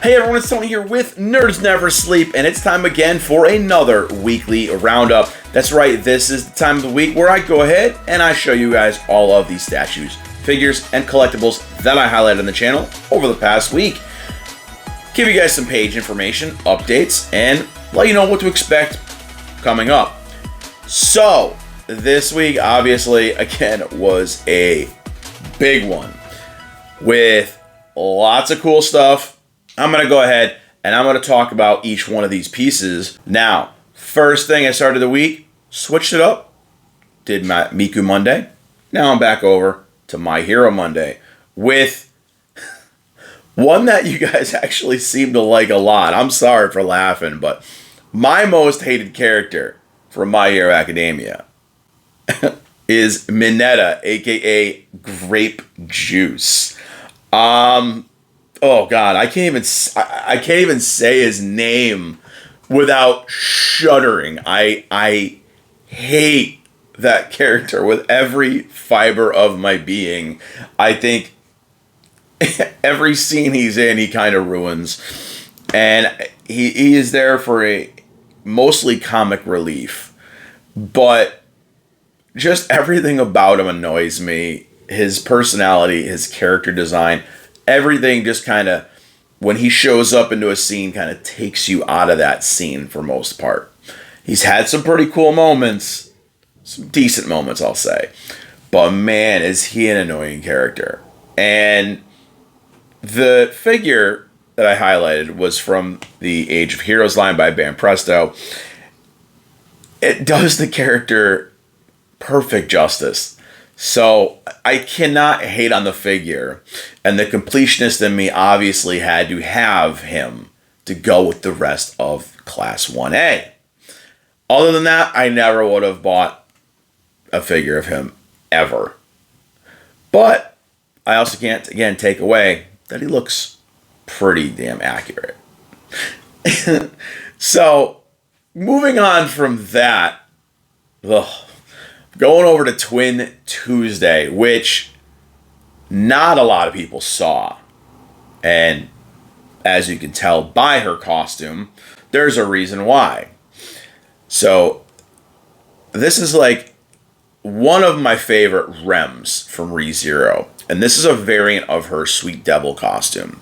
Hey everyone, it's Tony here with Nerds Never Sleep, and it's time again for another weekly roundup. That's right, this is the time of the week where I go ahead and I show you guys all of these statues, figures, and collectibles that I highlighted on the channel over the past week. Give you guys some page information, updates, and let you know what to expect coming up. So, this week, obviously, again, was a big one with lots of cool stuff. I'm going to go ahead and I'm going to talk about each one of these pieces. Now, first thing I started the week, switched it up, did my Miku Monday. Now I'm back over to My Hero Monday with one that you guys actually seem to like a lot. I'm sorry for laughing, but my most hated character from My Hero Academia is Mineta, aka Grape Juice. Oh God, I can't even say his name without shuddering. I hate that character with every fiber of my being. I think every scene he's in, he kind of ruins, and he is there for a mostly comic relief, but just everything about him annoys me. His personality, his character design. Everything just kind of, when he shows up into a scene, kind of takes you out of that scene for most part. He's had some pretty cool moments, some decent moments, I'll say. But man, is he an annoying character. And the figure that I highlighted was from the Age of Heroes line by Bam Presto. It does the character perfect justice. So I cannot hate on the figure, and the completionist in me obviously had to have him to go with the rest of Class 1A. Other than that, I never would have bought a figure of him, ever. But I also can't, again, take away that he looks pretty damn accurate. So, moving on from that, going over to Twin Tuesday, which not a lot of people saw. And as you can tell by her costume, there's a reason why. So, this is like one of my favorite Rems from ReZero. And this is a variant of her Sweet Devil costume,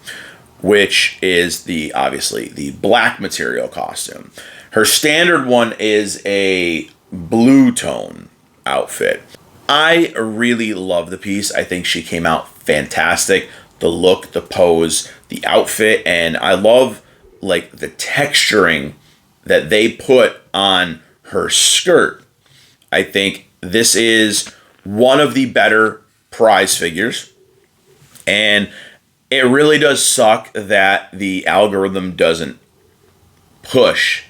which is obviously the black material costume. Her standard one is a blue tone outfit. I really love the piece. I think she came out fantastic. The look, the pose, the outfit, and I love like the texturing that they put on her skirt. I think this is one of the better prize figures, and it really does suck that the algorithm doesn't push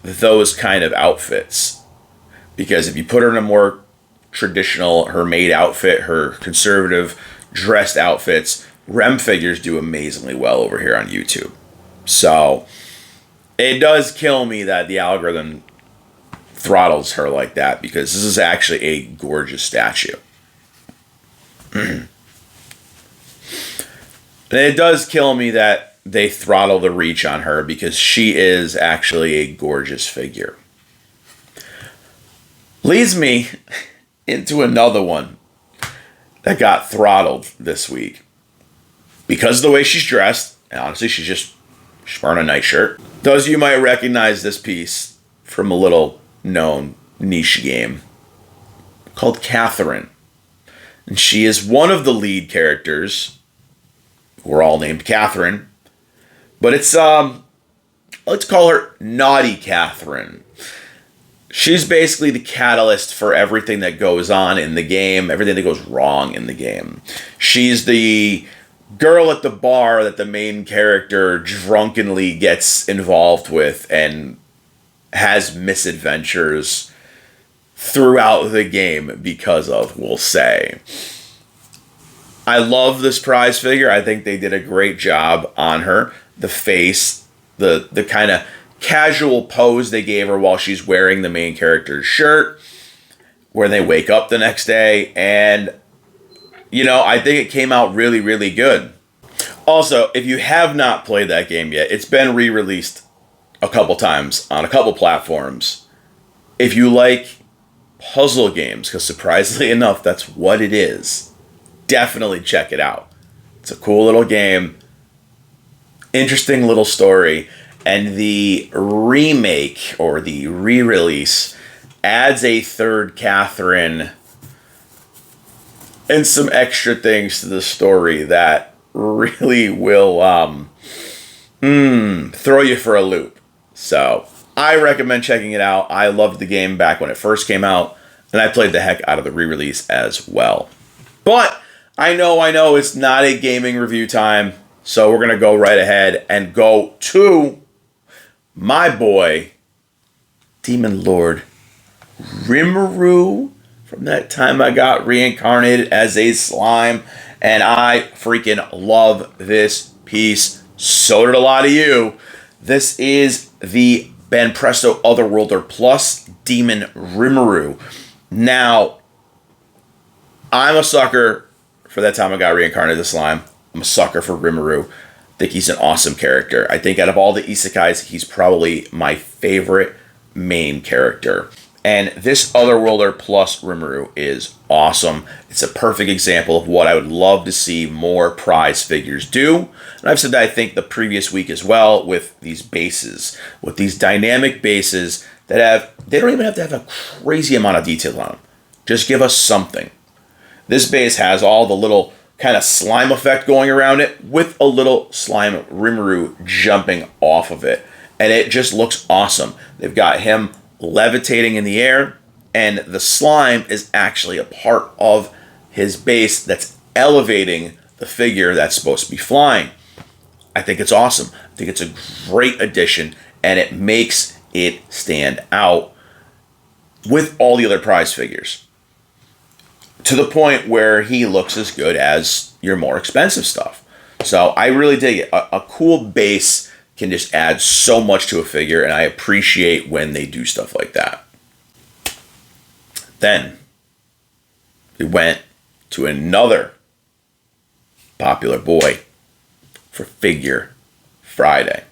those kind of outfits. Because if you put her in a more traditional, her maid outfit, her conservative dressed outfits, Rem figures do amazingly well over here on YouTube. So, it does kill me that the algorithm throttles her like that, because this is actually a gorgeous statue. And it does kill me that they throttle the reach on her, because she is actually a gorgeous figure. Leads me into another one that got throttled this week. Because of the way she's dressed, and honestly, she's wearing a nightshirt. Those of you might recognize this piece from a little known niche game called Catherine. And she is one of the lead characters. We're all named Catherine. But it's, let's call her Naughty Catherine. She's basically the catalyst for everything that goes on in the game, everything that goes wrong in the game. She's the girl at the bar that the main character drunkenly gets involved with and has misadventures throughout the game because of, we'll say. I love this prize figure. I think they did a great job on her. The face, the kind of casual pose they gave her while she's wearing the main character's shirt, where they wake up the next day, and I think it came out really, really good. Also, if you have not played that game yet, it's been re-released a couple times on a couple platforms. If you like puzzle games, because surprisingly enough, that's what it is, definitely check it out. It's a cool little game, interesting little story, and the remake or the re-release adds a third Catherine and some extra things to the story that really will throw you for a loop. So I recommend checking it out. I loved the game back when it first came out, and I played the heck out of the re-release as well. But I know it's not a gaming review time, so we're going to go right ahead and go to my boy, Demon Lord Rimuru, from that time I got reincarnated as a slime, and I freaking love this piece. So did a lot of you. This is the Ben Presto Otherworlder Plus Demon Rimuru. Now, I'm a sucker for that time I got reincarnated as slime. I'm a sucker for Rimuru. I think he's an awesome character. I think out of all the isekais, he's probably my favorite main character. And this Otherworlder plus Rimuru is awesome. It's a perfect example of what I would love to see more prize figures do. And I've said that I think the previous week as well with these bases, with these dynamic bases that they don't even have to have a crazy amount of detail on them. Just give us something. This base has all the little kind of slime effect going around it with a little slime Rimuru jumping off of it. And it just looks awesome. They've got him levitating in the air, and the slime is actually a part of his base that's elevating the figure that's supposed to be flying. I think it's awesome. I think it's a great addition, and it makes it stand out with all the other prize figures, to the point where he looks as good as your more expensive stuff. So I really dig it. A cool base can just add so much to a figure, and I appreciate when they do stuff like that. Then we went to another popular boy for Figure Friday.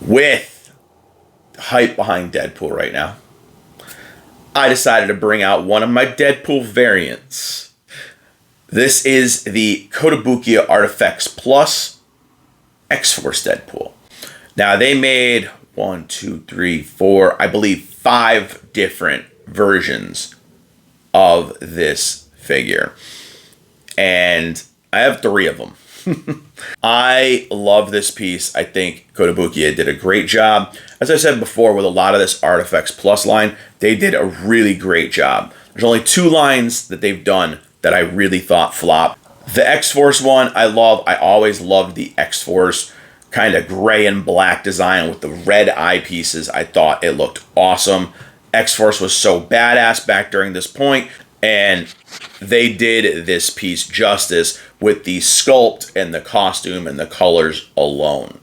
With hype behind Deadpool right now, I decided to bring out one of my Deadpool variants. This is the Kotobukiya Artifacts Plus X-Force Deadpool. Now, they made 1, 2, 3, 4, I believe 5 different versions of this figure. And I have 3 of them. I love this piece. I think Kotobukiya did a great job. As I said before, with a lot of this Artifacts Plus line, they did a really great job. There's only 2 lines that they've done that I really thought flopped. The X-Force one, I love. I always loved the X-Force kind of gray and black design with the red eyepieces. I thought it looked awesome. X-Force was so badass back during this point, and they did this piece justice with the sculpt and the costume and the colors alone.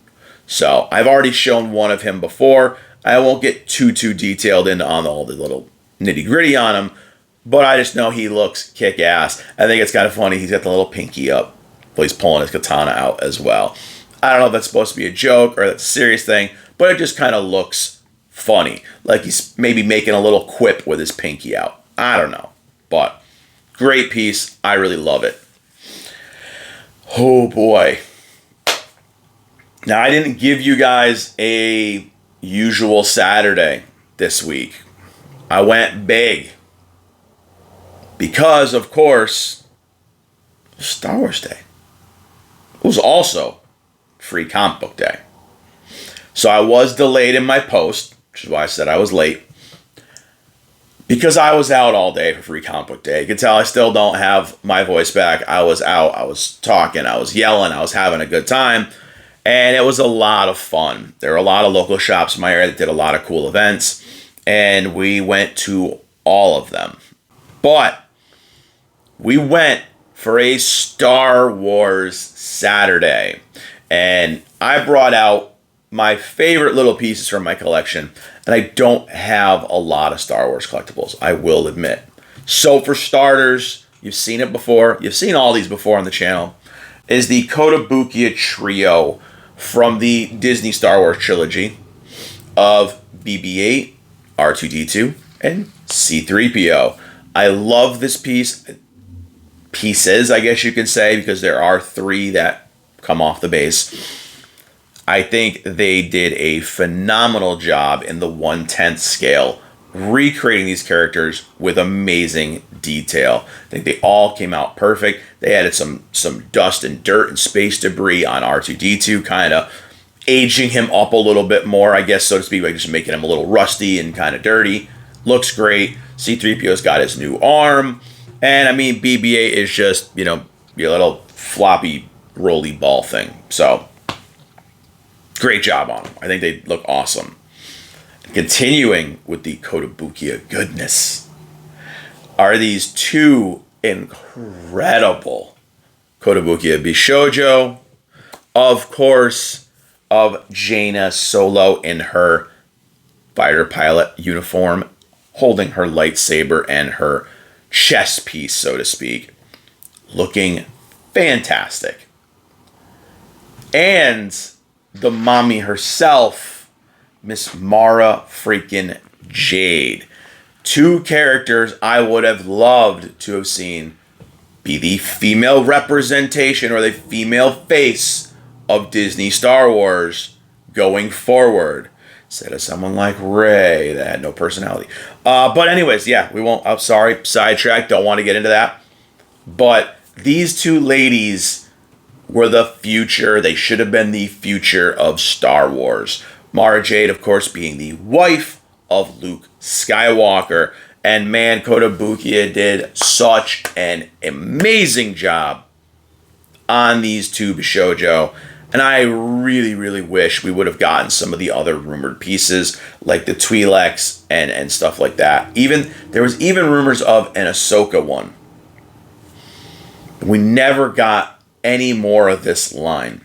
So I've already shown one of him before. I won't get too detailed into on all the little nitty gritty on him, but I just know he looks kick-ass. I think it's kind of funny. He's got the little pinky up, but he's pulling his katana out as well. I don't know if that's supposed to be a joke or that's a serious thing, but it just kind of looks funny. Like he's maybe making a little quip with his pinky out. I don't know. But great piece. I really love it. Oh boy. Now, I didn't give you guys a usual Saturday this week. I went big. Because, of course, Star Wars Day. It was also Free Comic Book Day. So I was delayed in my post, which is why I said I was late. Because I was out all day for Free Comic Book Day. You can tell I still don't have my voice back. I was out. I was talking. I was yelling. I was having a good time. And it was a lot of fun. There were a lot of local shops in my area that did a lot of cool events. And we went to all of them. But we went for a Star Wars Saturday. And I brought out my favorite little pieces from my collection. And I don't have a lot of Star Wars collectibles, I will admit. So for starters, you've seen it before. You've seen all these before on the channel. is the Kotobukiya trio from the Disney Star Wars trilogy of BB-8, R2-D2, and C-3PO. I love this pieces, I guess you could say, because there are 3 that come off the base. I think they did a phenomenal job in the 1/10 scale, recreating these characters with amazing detail. I think they all came out perfect. They added some dust and dirt and space debris on R2-D2, kind of aging him up a little bit more, I guess, so to speak, like just making him a little rusty and kind of dirty. Looks great. C-3PO's got his new arm. And, I mean, BB-8 is just, your little floppy, roly ball thing. So, great job on them. I think they look awesome. Continuing with the Kotobukiya goodness are these 2 incredible Kotobukiya Bishoujo. Of course, of Jaina Solo in her fighter pilot uniform, holding her lightsaber and her chess piece, so to speak. Looking fantastic. And the mommy herself, Miss Mara freaking Jade. 2 characters I would have loved to have seen be the female representation or the female face of Disney Star Wars going forward. Instead of someone like Rey that had no personality. But anyways, yeah, we won't, I'm sorry, sidetrack, don't want to get into that. But these 2 ladies were the future. They should have been the future of Star Wars. Mara Jade, of course, being the wife of Luke Skywalker. And man, Kotobukiya did such an amazing job on these 2 Bishoujo. And I really, really wish we would have gotten some of the other rumored pieces, like the Twi'leks and stuff like that. There was even rumors of an Ahsoka one. We never got any more of this line.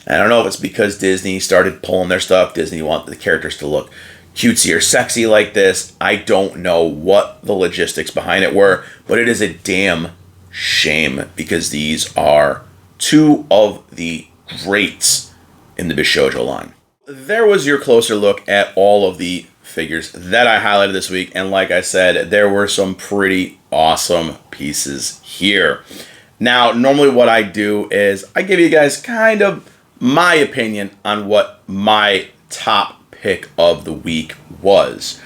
I don't know if it's because Disney started pulling their stuff. Disney wanted the characters to look cutesy or sexy like this. I don't know what the logistics behind it were, but it is a damn shame because these are 2 of the greats in the Bishoujo line. There was your closer look at all of the figures that I highlighted this week, and like I said, there were some pretty awesome pieces here. Now, normally what I do is I give you guys kind of my opinion on what my top pick of the week was.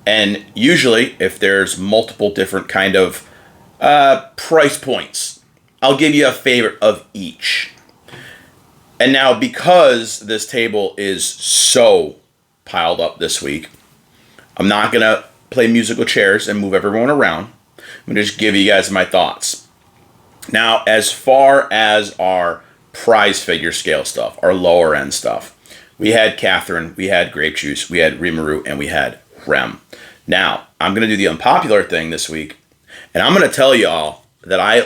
And usually, if there's multiple different kind of price points, I'll give you a favorite of each. And now, because this table is so piled up this week, I'm not going to play musical chairs and move everyone around. I'm going to just give you guys my thoughts. Now, as far as our prize figure scale stuff, our lower end stuff, we had Catherine, we had Grape Juice, we had Rimuru, and we had Rem. Now, I'm going to do the unpopular thing this week, and I'm going to tell y'all that I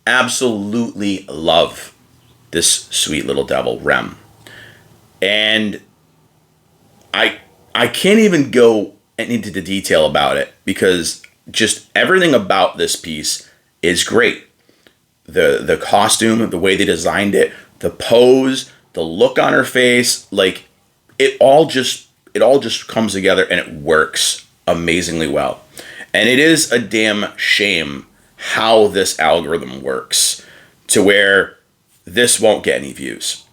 absolutely love this sweet little devil, Rem. And I can't even go into the detail about it because just everything about this piece is great. The costume, the way they designed it, the pose, the look on her face, like it all just comes together and it works amazingly well. And it is a damn shame how this algorithm works to where this won't get any views.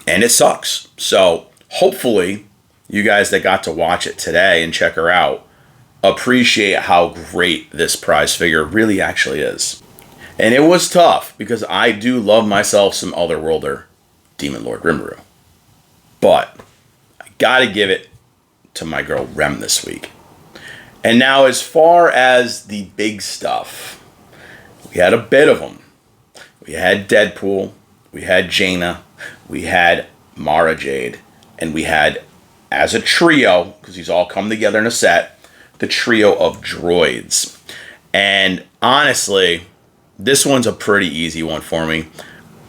And it sucks. So hopefully you guys that got to watch it today and check her out appreciate how great this prize figure really actually is. And it was tough because I do love myself some Otherworlder Demon Lord Rimuru. But I gotta give it to my girl Rem this week. And now as far as the big stuff, we had a bit of them. We had Deadpool, we had Jaina, we had Mara Jade, and we had, as a trio, because these all come together in a set, the trio of droids. And honestly, this one's a pretty easy one for me.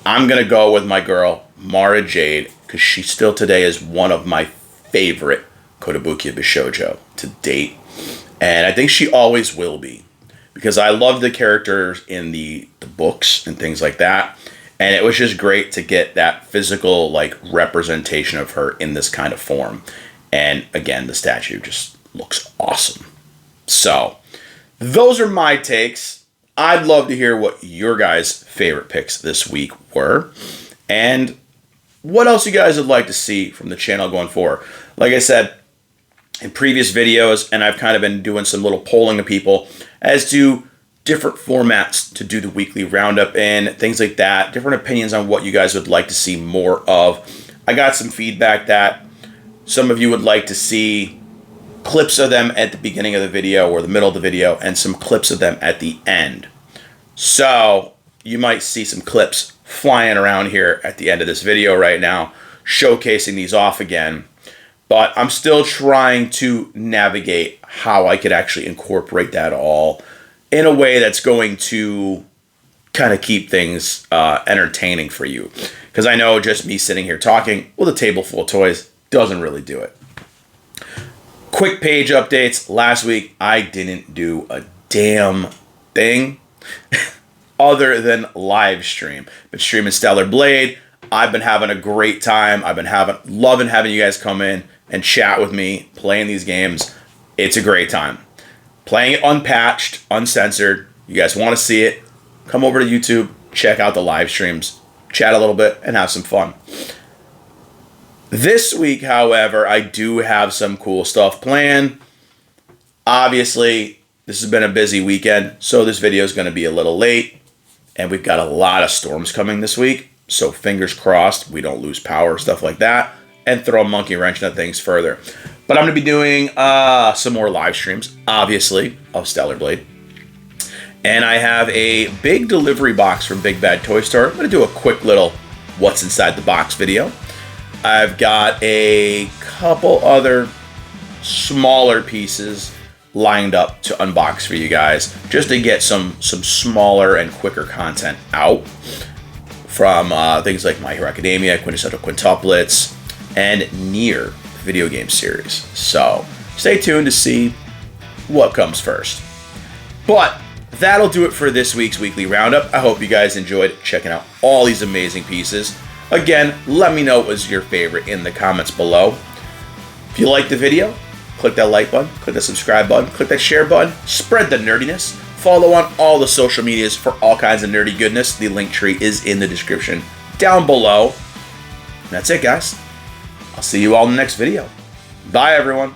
I'm going to go with my girl, Mara Jade, because she still today is one of my favorite Kotobukiya Bishoujo to date. And I think she always will be. because I love the characters in the books and things like that. And it was just great to get that physical like representation of her in this kind of form. And again, the statue just looks awesome. So those are my takes. I'd love to hear what your guys' favorite picks this week were. And what else you guys would like to see from the channel going forward. Like I said in previous videos, and I've kind of been doing some little polling of people as to different formats to do the weekly roundup in, things like that, different opinions on what you guys would like to see more of. I got some feedback that some of you would like to see clips of them at the beginning of the video or the middle of the video and some clips of them at the end. So you might see some clips flying around here at the end of this video right now, showcasing these off again. But I'm still trying to navigate how I could actually incorporate that all in a way that's going to kind of keep things entertaining for you. Because I know just me sitting here talking with a table full of toys doesn't really do it. Quick page updates. Last week, I didn't do a damn thing other than live stream. Been streaming Stellar Blade. I've been having a great time. I've been loving having you guys come in and chat with me, playing these games. It's a great time. Playing it unpatched, uncensored. You guys want to see it, come over to YouTube, check out the live streams, chat a little bit, and have some fun. This week, however, I do have some cool stuff planned. Obviously, this has been a busy weekend, so this video is going to be a little late. And we've got a lot of storms coming this week, so fingers crossed we don't lose power, stuff like that, and throw a monkey wrench into things further. But I'm going to be doing some more live streams, obviously, of Stellar Blade. And I have a big delivery box from Big Bad Toy Store. I'm going to do a quick little what's inside the box video. I've got a couple other smaller pieces lined up to unbox for you guys, just to get some smaller and quicker content out from things like My Hero Academia, Quintessential Quintuplets, and Nier video game series. So stay tuned to see what comes first. But that'll do it for this week's weekly roundup. I hope you guys enjoyed checking out all these amazing pieces. Again, let me know what was your favorite in the comments below. If you liked the video, click that like button, click that subscribe button, click that share button, spread the nerdiness, follow on all the social medias for all kinds of nerdy goodness. The link tree is in the description down below. And that's it, guys. I'll see you all in the next video. Bye, everyone.